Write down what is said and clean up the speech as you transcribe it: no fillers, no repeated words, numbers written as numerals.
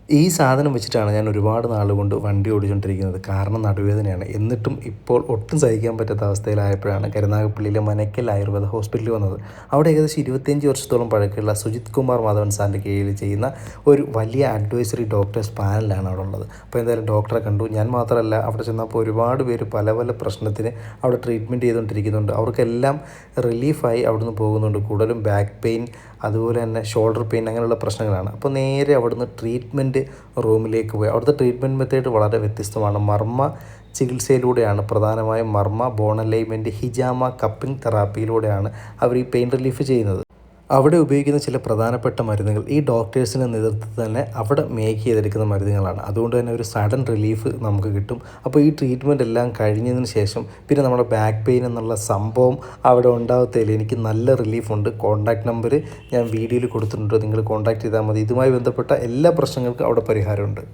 ഈ സാധനം വെച്ചിട്ടാണ് ഞാൻ ഒരുപാട് നാളുകൊണ്ട് വണ്ടി ഓടിച്ചുകൊണ്ടിരിക്കുന്നത്. കാരണം നടുവേദനയാണ്. എന്നിട്ടും ഇപ്പോൾ ഒട്ടും സഹിക്കാൻ പറ്റാത്ത അവസ്ഥയിലായപ്പോഴാണ് കരുനാഗപ്പള്ളിയിലെ മനക്കൽ ആയുർവേദ ഹോസ്പിറ്റലിൽ വന്നത്. അവിടെ ഏകദേശം 25 വർഷത്തോളം പഴക്കമുള്ള സുജിത് കുമാർ മാധവൻ സാറിൻ്റെ കീഴിൽ ചെയ്യുന്ന ഒരു വലിയ അഡ്വൈസറി ഡോക്ടേഴ്സ് പാനലാണ് അവിടെ ഉള്ളത്. അപ്പോൾ എന്തായാലും ഡോക്ടറെ കണ്ടു. ഞാൻ മാത്രമല്ല, അവിടെ ചെന്നപ്പോൾ ഒരുപാട് പേര് പല പല പ്രശ്നത്തിന് അവിടെ ട്രീറ്റ്മെൻറ്റ് ചെയ്തുകൊണ്ടിരിക്കുന്നുണ്ട്. അവർക്കെല്ലാം റിലീഫായി അവിടുന്ന് പോകുന്നുണ്ട്. കൂടുതലും ബാക്ക് പെയിൻ, അതുപോലെ തന്നെ ഷോൾഡർ പെയിൻ, അങ്ങനെയുള്ള പ്രശ്നങ്ങളാണ്. അപ്പോൾ നേരെ അവിടുന്ന് ട്രീറ്റ്മെൻറ്റ് റൂമിലേക്ക് പോയി. അവിടുത്തെ ട്രീറ്റ്മെൻറ്റ് മെത്തേഡ് വളരെ വ്യത്യസ്തമാണ്. മർമ്മ ചികിത്സയിലൂടെയാണ്, പ്രധാനമായും മർമ്മ, ബോൺ അലൈൻമെൻറ്റ്, ഹിജാമ, കപ്പിംഗ് തെറാപ്പിയിലൂടെയാണ് അവർ ഈ പെയിൻ റിലീഫ് ചെയ്യുന്നത്. അവിടെ ഉപയോഗിക്കുന്ന ചില പ്രധാനപ്പെട്ട മരുന്നുകൾ ഈ ഡോക്ടേഴ്സിൻ്റെ നേതൃത്വത്തിൽ തന്നെ അവിടെ മേക്ക് ചെയ്തെടുക്കുന്ന മരുന്നുകളാണ്. അതുകൊണ്ട് തന്നെ ഒരു സഡൻ റിലീഫ് നമുക്ക് കിട്ടും. അപ്പോൾ ഈ ട്രീറ്റ്മെൻറ്റ് എല്ലാം കഴിഞ്ഞതിന് ശേഷം പിന്നെ നമ്മുടെ ബാക്ക് പെയിൻ എന്നുള്ള സംഭവം അവിടെ ഉണ്ടാകത്തില്ല. എനിക്ക് നല്ല റിലീഫുണ്ട്. കോൺടാക്റ്റ് നമ്പർ ഞാൻ വീഡിയോയിൽ കൊടുത്തിട്ടുണ്ട്. നിങ്ങൾ കോൺടാക്റ്റ് ചെയ്താൽ മതി. ഇതുമായി ബന്ധപ്പെട്ട എല്ലാ പ്രശ്നങ്ങൾക്കും അവിടെ പരിഹാരമുണ്ട്.